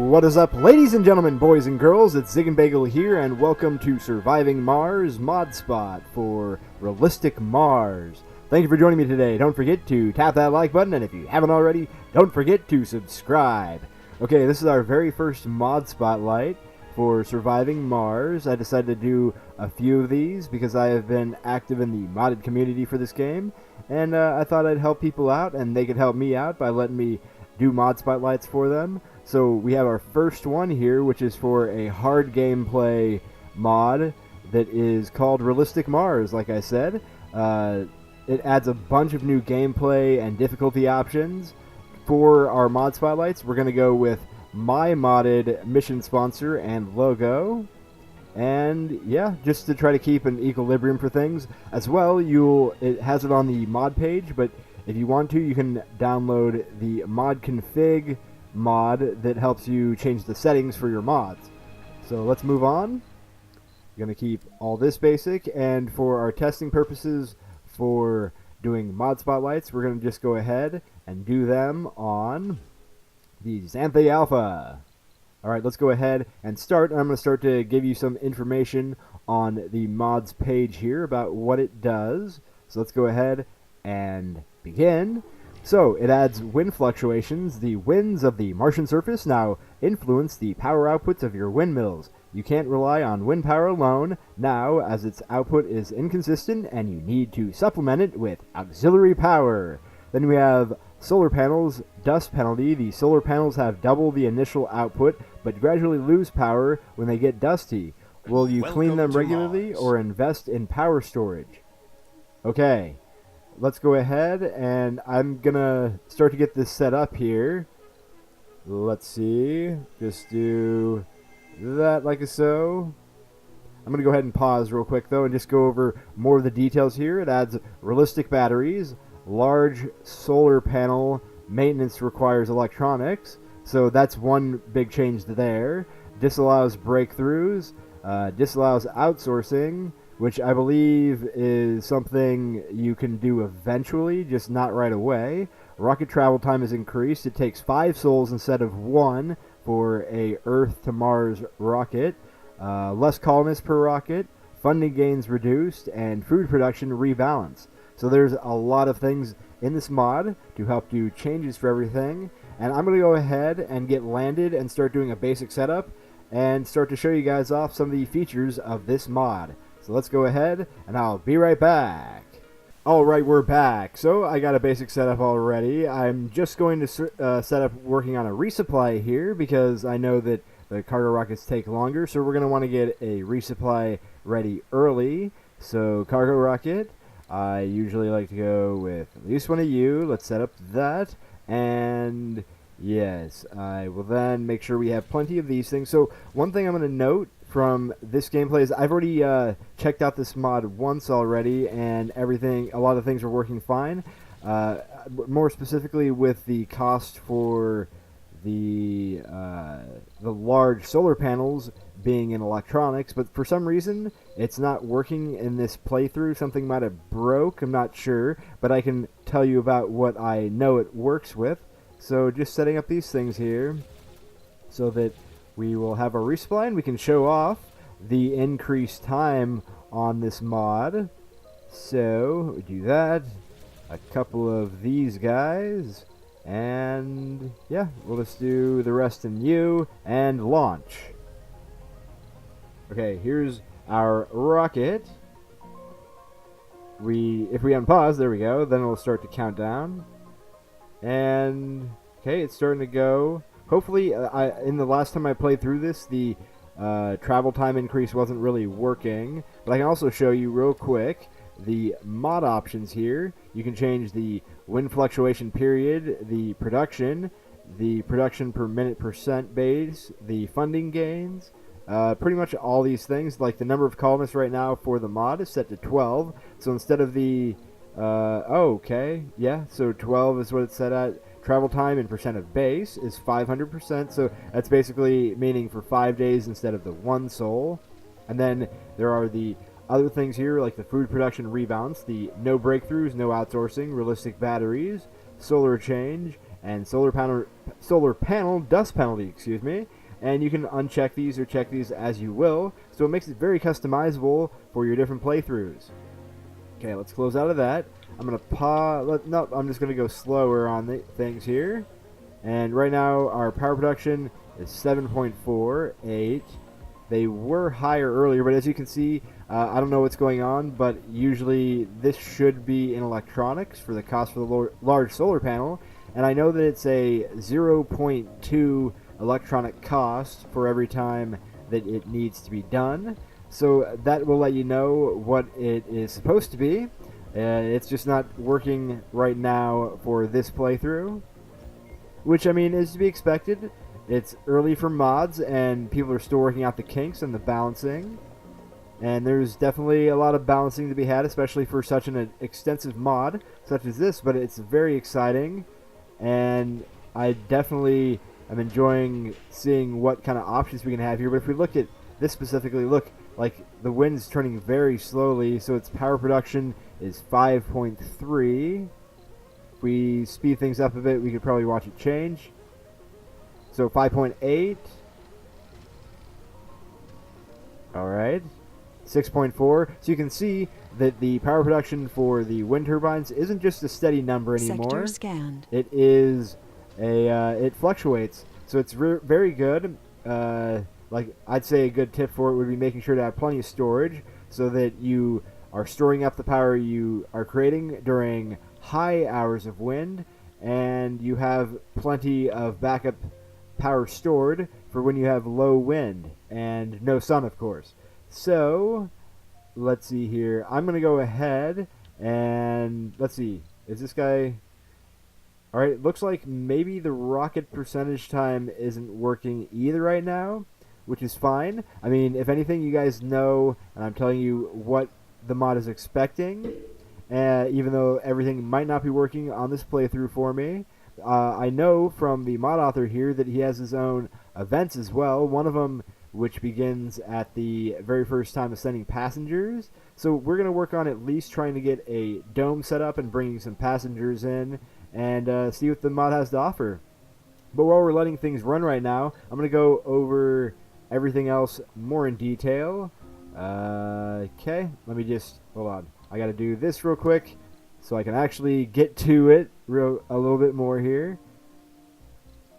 What is up, ladies and gentlemen, boys and girls? It's Ziegenbagel here, and welcome to Surviving Mars Mod Spot for Realistic Mars. Thank you for joining me today. Don't forget to tap that like button, and if you haven't already, don't forget to subscribe. Okay, this is our very first mod spotlight for Surviving Mars. I decided to do a few of these because I have been active in the modded community for this game, and I thought I'd help people out, and they could help me out by letting me do mod spotlights for them. So we have our first one here, which is for a hard gameplay mod that is called Realistic Mars, like I said. It adds a bunch of new gameplay and difficulty options. For our mod spotlights, we're going to go with my modded mission sponsor and logo. And yeah, just to try to keep an equilibrium for things. As well, it has it on the mod page, but if you want to, you can download the mod config mod that helps you change the settings for your mods. So let's move on. We're going to keep all this basic, and for our testing purposes for doing mod spotlights, we're going to just go ahead and do them on the Xanthe Alpha. Alright, let's go ahead and start. I'm going to start to give you some information on the mods page here about what it does. So let's go ahead and begin. So, it adds wind fluctuations. The winds of the Martian surface now influence the power outputs of your windmills. You can't rely on wind power alone now, as its output is inconsistent and you need to supplement it with auxiliary power. Then we have solar panels, dust penalty. The solar panels have double the initial output, but gradually lose power when they get dusty. Will you clean them regularly or invest in power storage? Okay. Let's go ahead, and I'm gonna start to get this set up here. Let's see. Just do that like so. I'm gonna go ahead and pause real quick though and just go over more of the details here. It adds realistic batteries, large solar panel, maintenance requires electronics. So that's one big change there. Disallows breakthroughs, disallows outsourcing, which I believe is something you can do eventually, just not right away. Rocket travel time is increased. It takes 5 souls instead of 1 for a Earth to Mars rocket. Less colonists per rocket. Funding gains reduced, and food production rebalance. So there's a lot of things in this mod to help do changes for everything. And I'm going to go ahead and get landed and start doing a basic setup and start to show you guys off some of the features of this mod. So let's go ahead, and I'll be right back. Alright, we're back. So I got a basic setup already. I'm just going to set up working on a resupply here because I know that the cargo rockets take longer. So we're going to want to get a resupply ready early. So cargo rocket, I usually like to go with at least one of you. Let's set up that. And yes, I will then make sure we have plenty of these things. So one thing I'm going to note from this gameplay is I've already checked out this mod once already, and a lot of things are working fine. More specifically with the cost for the large solar panels being in electronics, but for some reason it's not working in this playthrough. Something might have broke, I'm not sure, but I can tell you about what I know it works with. So just setting up these things here so that we will have our resupply and we can show off the increased time on this mod. So we do that, a couple of these guys, and yeah, we'll just do the rest in U and launch. Okay, here's our rocket. If we unpause, there we go, then it'll start to count down. And okay, it's starting to go. Hopefully, in the last time I played through this, the travel time increase wasn't really working. But I can also show you real quick the mod options here. You can change the wind fluctuation period, the production per minute percent base, the funding gains, pretty much all these things. Like the number of colonists right now for the mod is set to 12. So instead of the... okay, yeah, so 12 is what it's set at. Travel time in percent of base is 500%, so that's basically meaning for 5 days instead of the 1 soul. And then there are the other things here, like the food production rebalance, the no breakthroughs, no outsourcing, realistic batteries, solar change, and solar panel dust penalty, and you can uncheck these or check these as you will, so it makes it very customizable for your different playthroughs. Okay, let's close out of that. I'm going to no, I'm just going to go slower on the things here. And right now our power production is 7.48. They were higher earlier, but as you can see, I don't know what's going on, but usually this should be in electronics for the cost for the large solar panel. And I know that it's a 0.2 electronic cost for every time that it needs to be done. So that will let you know what it is supposed to be. It's just not working right now for this playthrough, which, I mean, is to be expected. It's early for mods, and people are still working out the kinks and the balancing. And there's definitely a lot of balancing to be had, especially for such an extensive mod such as this, but it's very exciting, and I definitely am enjoying seeing what kind of options we can have here. But if we look at this specifically, look, like the wind's turning very slowly, so its power production is 5.3. If we speed things up a bit, we could probably watch it change. So 5.8. Alright. 6.4. So you can see that the power production for the wind turbines isn't just a steady number anymore. Sector scanned. It is it fluctuates. So it's very good. Like, I'd say a good tip for it would be making sure to have plenty of storage so that you are storing up the power you are creating during high hours of wind, and you have plenty of backup power stored for when you have low wind and no sun, of course. So let's see here. I'm going to go ahead and let's see. Is this guy... Alright, it looks like maybe the rocket percentage time isn't working either right now, which is fine. I mean, if anything, you guys know, and I'm telling you what the mod is expecting, even though everything might not be working on this playthrough for me. I know from the mod author here that he has his own events as well, one of them which begins at the very first time of sending passengers. So we're going to work on at least trying to get a dome set up and bringing some passengers in and see what the mod has to offer. But while we're letting things run right now, I'm going to go over everything else more in detail. Okay, let me just, hold on. I got to do this real quick so I can actually get to it a little bit more here.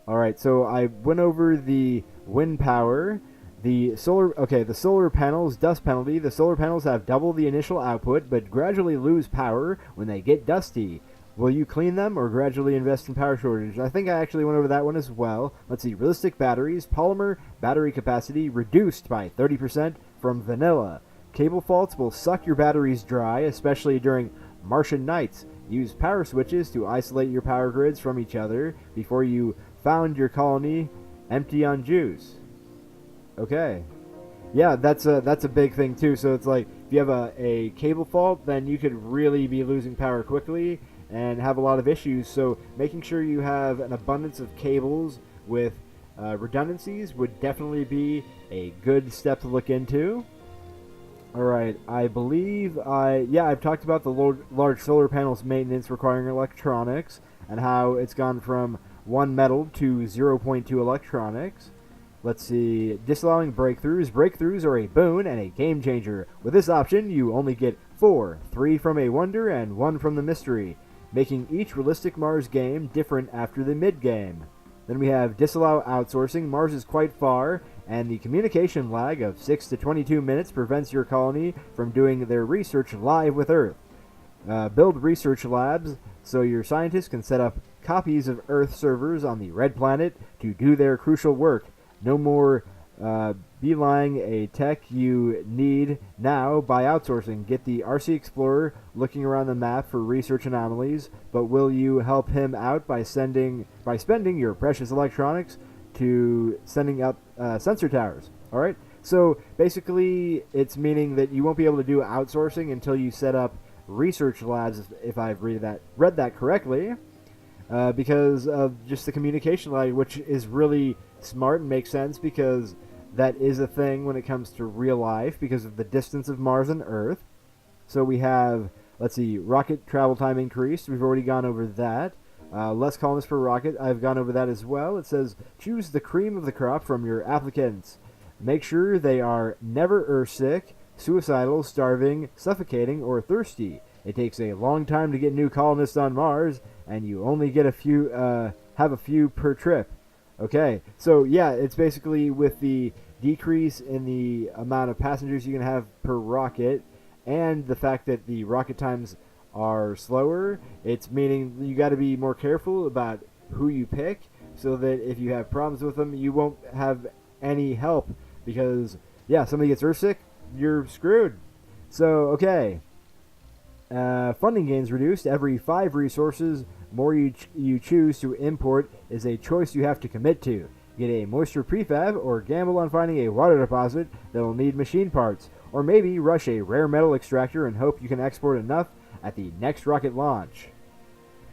Alright, so I went over the wind power. The solar panels, dust penalty. The solar panels have double the initial output, but gradually lose power when they get dusty. Will you clean them or gradually invest in power shortage? I think I actually went over that one as well. Let's see, realistic batteries. Polymer battery capacity reduced by 30% from vanilla. Cable faults will suck your batteries dry, especially during Martian nights. Use power switches to isolate your power grids from each other before you found your colony empty on juice. Okay. Yeah, that's a big thing too. So it's like if you have a cable fault, then you could really be losing power quickly and have a lot of issues. So making sure you have an abundance of cables with redundancies would definitely be a good step to look into. Alright, I believe I've talked about the large solar panels maintenance requiring electronics and how it's gone from 1 metal to 0.2 electronics. Let's see, disallowing breakthroughs. Breakthroughs are a boon and a game changer. With this option, you only get 4, 3 from a wonder and 1 from the mystery, making each realistic Mars game different after the mid-game. Then we have disallow outsourcing. Mars is quite far, and the communication lag of 6 to 22 minutes prevents your colony from doing their research live with Earth. Build research labs so your scientists can set up copies of Earth servers on the Red Planet to do their crucial work. No more beelying a tech you need now by outsourcing. Get the RC Explorer looking around the map for research anomalies, but will you help him out by spending your precious electronics to sending up sensor towers? All right. So basically, it's meaning that you won't be able to do outsourcing until you set up research labs, if I've read that correctly, because of just the communication lag, which is really smart and makes sense because that is a thing when it comes to real life because of the distance of Mars and Earth. So we have, let's see, rocket travel time increased. We've already gone over that. Less colonists per rocket. I've gone over that as well. It says choose the cream of the crop from your applicants. Make sure they are never earthsick, suicidal, starving, suffocating, or thirsty. It takes a long time to get new colonists on Mars, and you only get have a few per trip. Okay, so yeah, it's basically with the decrease in the amount of passengers you can have per rocket, and the fact that the rocket times are slower, it's meaning you got to be more careful about who you pick, so that if you have problems with them, you won't have any help, because yeah, somebody gets earthsick, you're screwed. So okay, funding gains reduced every 5 resources more you choose to import is a choice you have to commit to. Get a moisture prefab, or gamble on finding a water deposit that will need machine parts, or maybe rush a rare metal extractor and hope you can export enough at the next rocket launch.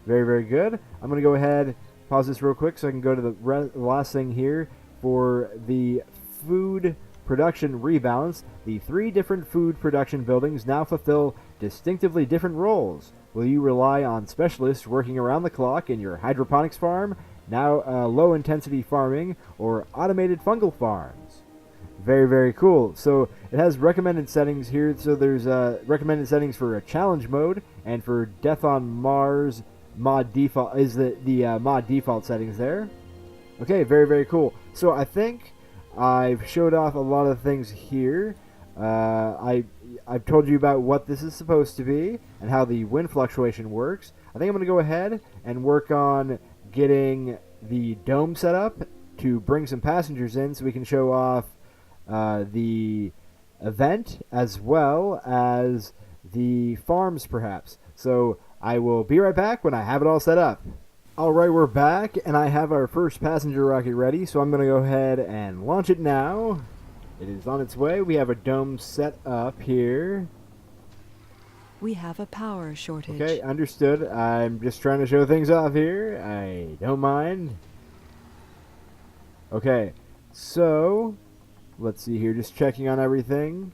Very, very good. I'm going to go ahead, pause this real quick so I can go to the last thing here for the food production rebalance. The 3 different food production buildings now fulfill distinctively different roles. Will you rely on specialists working around the clock in your hydroponics farm, now low-intensity farming, or automated fungal farms? Very, very cool. So it has recommended settings here. So there's recommended settings for a challenge mode, and for Death on Mars mod default is the mod default settings there. Okay, very, very cool. So I think I've showed off a lot of things here. I've told you about what this is supposed to be and how the wind fluctuation works. I think I'm going to go ahead and work on getting the dome set up to bring some passengers in so we can show off the event as well as the farms perhaps. So I will be right back when I have it all set up. Alright, we're back, and I have our first passenger rocket ready, so I'm going to go ahead and launch it now. It is on its way. We have a dome set up here. We have a power shortage. Okay, understood. I'm just trying to show things off here. I don't mind. Okay, so let's see here, just checking on everything.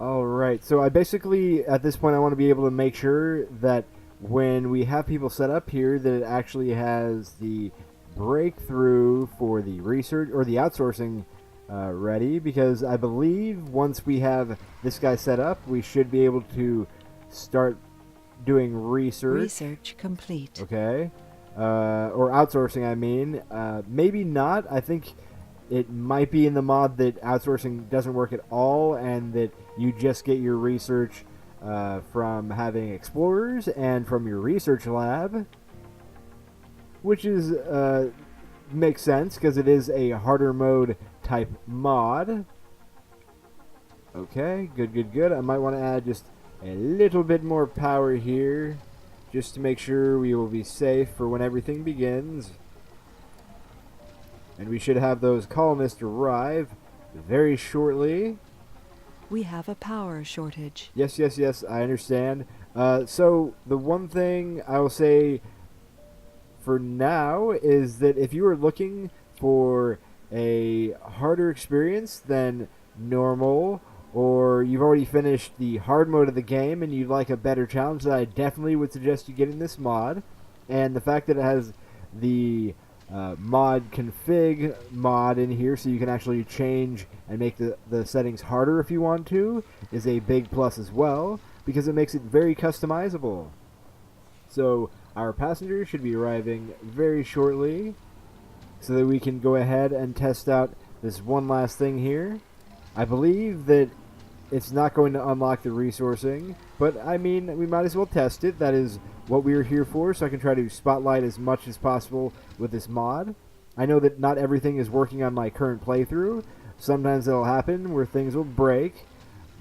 Alright, so I basically, at this point, I want to be able to make sure that when we have people set up here, that it actually has the breakthrough for the research or the outsourcing ready, because I believe once we have this guy set up, we should be able to start doing research. Research complete. Okay. Or outsourcing, I mean. Maybe not. I think it might be in the mod that outsourcing doesn't work at all, and that you just get your research from having explorers and from your research lab, which is makes sense because it is a harder mode type mod. Okay, good, good, good. I might want to add just a little bit more power here, just to make sure we will be safe for when everything begins. And we should have those colonists arrive very shortly. We have a power shortage. Yes, yes, yes, I understand. So the one thing I will say for now is that if you are looking for a harder experience than normal, or you've already finished the hard mode of the game and you'd like a better challenge, then I definitely would suggest you getting this mod. And the fact that it has the mod config mod in here, so you can actually change and make the settings harder if you want to, is a big plus as well, because it makes it very customizable. So our passengers should be arriving very shortly, so that we can go ahead and test out this one last thing here. I believe that it's not going to unlock the resourcing, but I mean, we might as well test it. That is what we're here for, so I can try to spotlight as much as possible with this mod. I know that not everything is working on my current playthrough. Sometimes it'll happen where things will break,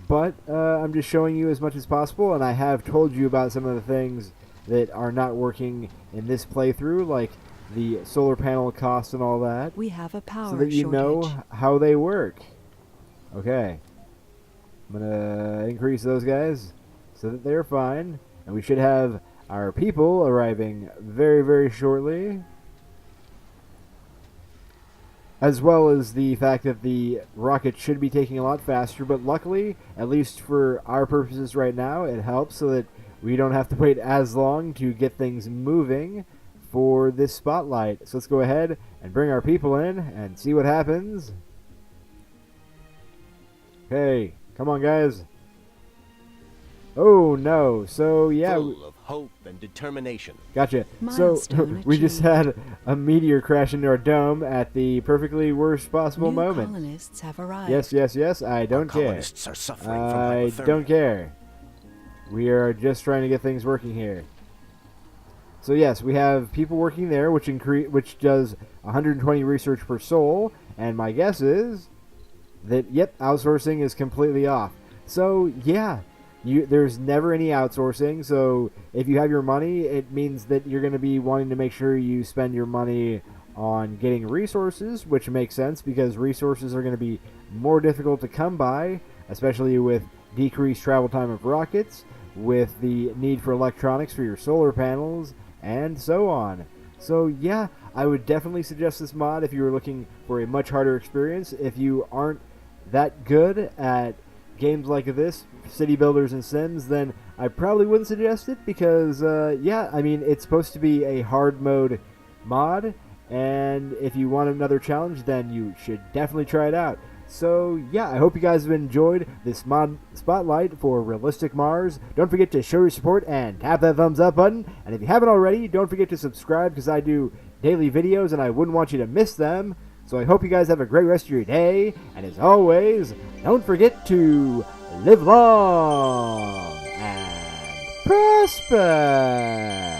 but I'm just showing you as much as possible, and I have told you about some of the things that are not working in this playthrough, like the solar panel cost and all that. We have a power so that you shortage. know how they work. Okay. I'm going to increase those guys so that they're fine. And we should have our people arriving very, very shortly. As well as the fact that the rocket should be taking a lot faster. But luckily, at least for our purposes right now, it helps so that we don't have to wait as long to get things moving for this spotlight. So let's go ahead and bring our people in and see what happens. Okay, come on, guys. Oh no, so yeah. Full of hope and determination. Gotcha. Milestone So we just achieved. had a meteor crash into our dome at the perfectly worst possible New moment. colonists have arrived. Yes, yes, yes, I don't care. Colonists are suffering from I hypothermia. don't care. We are just trying to get things working here. So yes, we have people working there, which does 120 research per soul, and my guess is that, yep, outsourcing is completely off. So yeah, there's never any outsourcing, so if you have your money, it means that you're going to be wanting to make sure you spend your money on getting resources, which makes sense because resources are going to be more difficult to come by, especially with decreased travel time of rockets, with the need for electronics for your solar panels, and so on. So yeah, I would definitely suggest this mod if you were looking for a much harder experience. If you aren't that good at games like this, city builders and sims, then I probably wouldn't suggest it because, yeah, I mean, it's supposed to be a hard mode mod, and if you want another challenge, then you should definitely try it out. So, yeah, I hope you guys have enjoyed this mod spotlight for Realistic Mars. Don't forget to show your support and tap that thumbs up button, and if you haven't already, don't forget to subscribe because I do daily videos and I wouldn't want you to miss them. So I hope you guys have a great rest of your day, and as always, don't forget to live long and prosper.